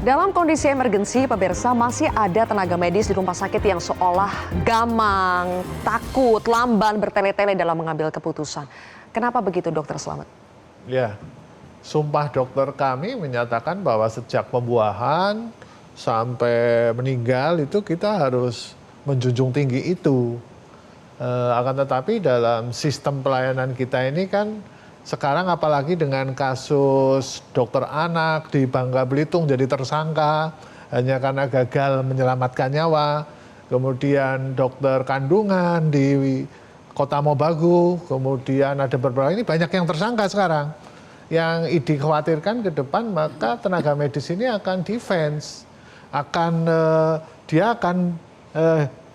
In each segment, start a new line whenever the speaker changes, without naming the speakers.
Dalam kondisi emergensi, pemirsa, masih ada tenaga medis di rumah sakit yang seolah gamang, takut, lamban, bertele-tele dalam mengambil keputusan. Kenapa begitu, Dokter Slamet?
Ya, sumpah dokter kami menyatakan bahwa sejak pembuahan sampai meninggal itu kita harus menjunjung tinggi itu. Akan tetapi dalam sistem pelayanan kita ini kan sekarang apalagi dengan kasus dokter anak di Bangka Belitung jadi tersangka hanya karena gagal menyelamatkan nyawa, kemudian dokter kandungan di Kota Mobagu, kemudian ada beberapa, ini banyak yang tersangka sekarang. Yang dikhawatirkan ke depan maka tenaga medis ini akan defense, dia akan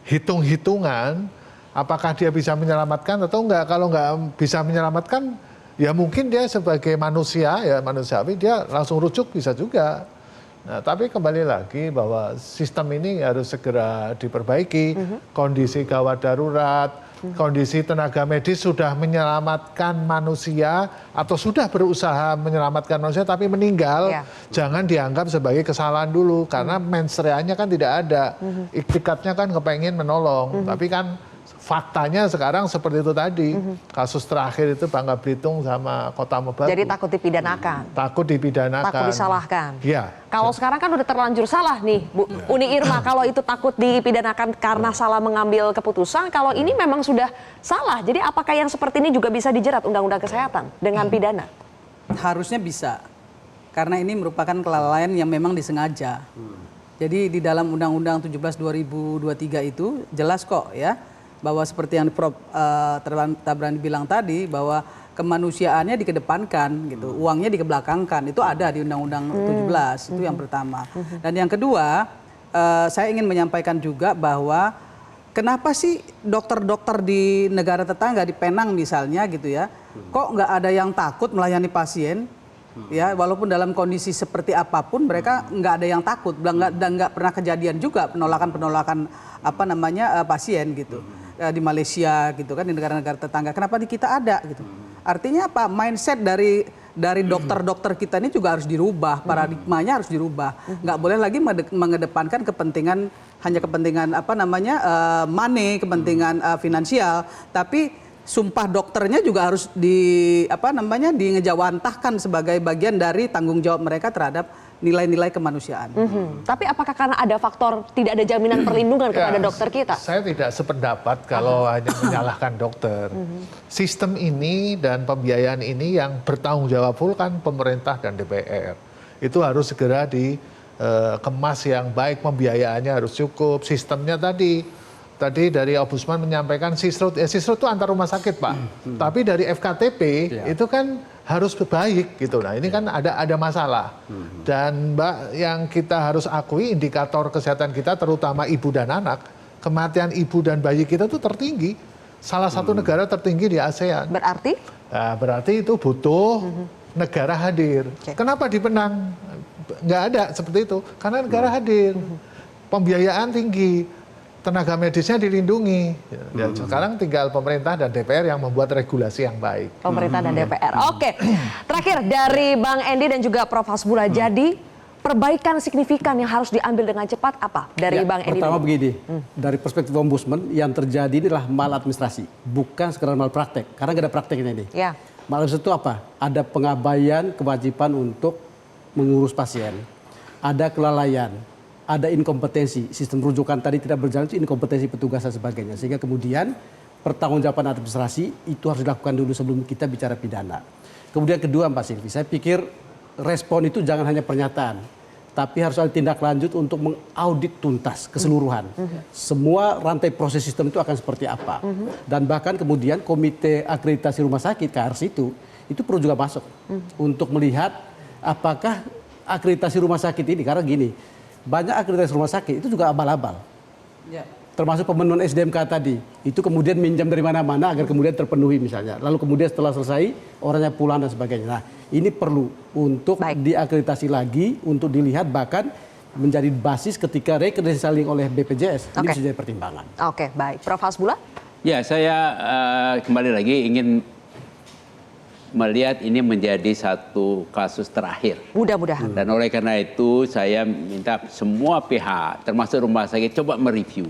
hitung-hitungan apakah dia bisa menyelamatkan atau enggak. Kalau enggak bisa menyelamatkan, ya mungkin dia sebagai manusia, ya manusiawi, dia langsung rujuk bisa juga. Nah, tapi kembali lagi bahwa sistem ini harus segera diperbaiki, kondisi gawat darurat, kondisi tenaga medis sudah menyelamatkan manusia atau sudah berusaha menyelamatkan manusia tapi meninggal, jangan dianggap sebagai kesalahan dulu, karena mens reanya kan tidak ada, iktikadnya kan kepengen menolong, tapi kan faktanya sekarang seperti itu tadi, kasus terakhir itu Bangka Belitung sama Kota Mobagu.
Jadi takut dipidanakan.
Takut dipidanakan.
Takut disalahkan.
Iya.
Kalau sekarang kan udah terlanjur salah nih, Bu Uni Irma, kalau itu takut dipidanakan karena salah mengambil keputusan, kalau ini memang sudah salah. Jadi apakah yang seperti ini juga bisa dijerat Undang-Undang Kesehatan dengan pidana?
Harusnya bisa. Karena ini merupakan kelalaian yang memang disengaja. Jadi di dalam Undang-Undang 17 2023 itu jelas kok ya, bahwa seperti yang Prof. Tabrani bilang tadi, bahwa kemanusiaannya dikedepankan gitu, uangnya dikebelakangkan, itu ada di Undang-Undang 17, itu yang pertama. Dan yang kedua, saya ingin menyampaikan juga bahwa kenapa sih dokter-dokter di negara tetangga, di Penang misalnya gitu ya, kok nggak ada yang takut melayani pasien? Ya, walaupun dalam kondisi seperti apapun mereka nggak ada yang takut, dan nggak pernah kejadian juga penolakan pasien gitu. Di Malaysia gitu kan, di negara-negara tetangga. Kenapa di kita ada gitu? Artinya apa? Mindset dari dokter-dokter kita ini juga harus dirubah, paradigmanya harus dirubah. Nggak boleh lagi mengedepankan kepentingan, hanya kepentingan money, kepentingan finansial, tapi sumpah dokternya juga harus ngejawantahkan sebagai bagian dari tanggung jawab mereka terhadap nilai-nilai kemanusiaan.
Tapi apakah karena ada faktor tidak ada jaminan perlindungan kepada dokter kita?
Saya tidak sependapat kalau hanya menyalahkan dokter. Sistem ini dan pembiayaan ini yang bertanggung jawab full kan pemerintah dan DPR. Itu harus segera dikemas yang baik, pembiayaannya harus cukup, sistemnya tadi dari Ombudsman menyampaikan sisrut itu antar rumah sakit, Pak. Tapi dari FKTP itu kan harus baik gitu. Nah, ini kan ada masalah. Dan Mbak, yang kita harus akui indikator kesehatan kita terutama ibu dan anak, kematian ibu dan bayi kita itu tertinggi. Salah satu negara tertinggi di ASEAN.
Berarti?
Nah, berarti itu butuh negara hadir. Kenapa di Penang nggak ada seperti itu? Karena negara hadir. Pembiayaan tinggi. Tenaga medisnya dilindungi. Ya, sekarang tinggal pemerintah dan DPR yang membuat regulasi yang baik.
Pemerintah dan DPR. Oke. Terakhir dari Bang Endi dan juga Prof. Hasbullah. Jadi perbaikan signifikan yang harus diambil dengan cepat apa dari Bang Endi?
Pertama begini, dari perspektif Ombudsman yang terjadi ini adalah maladministrasi, bukan sekedar malpraktek. Karena nggak ada prakteknya ini.
Ya.
Maladministrasi itu apa? Ada pengabaian kewajiban untuk mengurus pasien. Ada kelalaian. Ada inkompetensi, sistem rujukan tadi tidak berjalan, itu inkompetensi petugas dan sebagainya. Sehingga kemudian pertanggungjawaban administrasi itu harus dilakukan dulu sebelum kita bicara pidana. Kemudian kedua Mbak Silvi, saya pikir respon itu jangan hanya pernyataan, tapi harus ada tindak lanjut untuk mengaudit tuntas keseluruhan. Semua rantai proses sistem itu akan seperti apa. Dan bahkan kemudian komite akreditasi rumah sakit, KRS itu perlu juga masuk untuk melihat apakah akreditasi rumah sakit ini, karena gini, banyak akreditasi rumah sakit itu juga abal-abal. Ya. Termasuk pemenuhan SDMK tadi. Itu kemudian minjam dari mana-mana agar kemudian terpenuhi misalnya. Lalu kemudian setelah selesai orangnya pulang dan sebagainya. Nah, ini perlu untuk diakreditasi lagi, untuk dilihat bahkan menjadi basis ketika rekredisaling oleh BPJS. Ini bisa jadi pertimbangan.
Oke, baik. Prof. Hasbullah?
Ya, saya kembali lagi ingin melihat ini menjadi satu kasus terakhir.
Mudah-mudahan.
Dan oleh karena itu saya minta semua pihak, termasuk rumah sakit, coba mereview.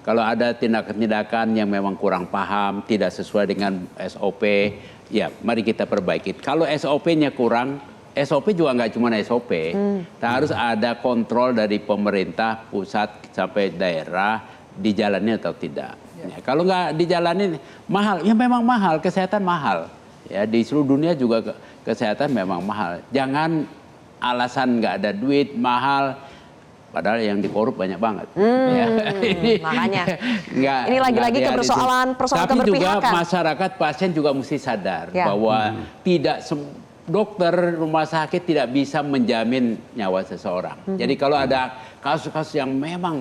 Kalau ada tindakan-tindakan yang memang kurang paham, tidak sesuai dengan SOP, ya mari kita perbaiki. Kalau SOP-nya kurang, SOP juga nggak cuma SOP, harus ada kontrol dari pemerintah pusat sampai daerah dijalani atau tidak. Ya, kalau nggak dijalani mahal, ya memang mahal, kesehatan mahal. Ya di seluruh dunia juga kesehatan memang mahal. Jangan alasan nggak ada duit mahal, padahal yang dikorup banyak banget. Ya.
Makanya.
Nggak,
Ini lagi-lagi
nggak
persoalan
Tapi juga
keberpihakan.
masyarakat pasien juga mesti sadar
Ya.
bahwa tidak dokter rumah sakit tidak bisa menjamin nyawa seseorang. Jadi kalau ada kasus-kasus yang memang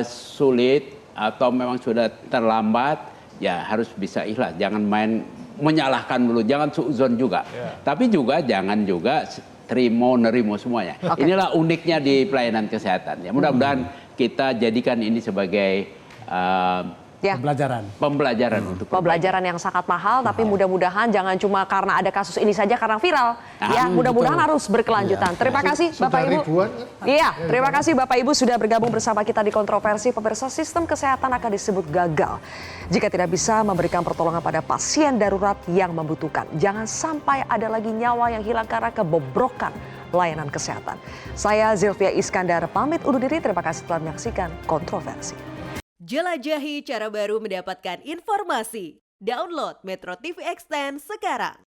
sulit atau memang sudah terlambat, ya harus bisa ikhlas. Jangan main menyalahkan dulu, jangan suuzon juga. Tapi juga jangan juga nerimo semuanya. Inilah uniknya di pelayanan kesehatan. Ya mudah-mudahan kita jadikan ini sebagai pembelajaran untuk
pembelajaran yang sangat mahal, tapi mudah-mudahan jangan cuma karena ada kasus ini saja karena viral. Ya, mudah-mudahan harus berkelanjutan. Terima kasih Bapak Ibu. Iya, terima kasih Bapak Ibu sudah bergabung bersama kita di Kontroversi. Pemirsa, sistem kesehatan akan disebut gagal jika tidak bisa memberikan pertolongan pada pasien darurat yang membutuhkan. Jangan sampai ada lagi nyawa yang hilang karena kebobrokan layanan kesehatan. Saya Zilvia Iskandar pamit undur diri. Terima kasih telah menyaksikan Kontroversi.
Jelajahi cara baru mendapatkan informasi. Download Metro TV Extend sekarang.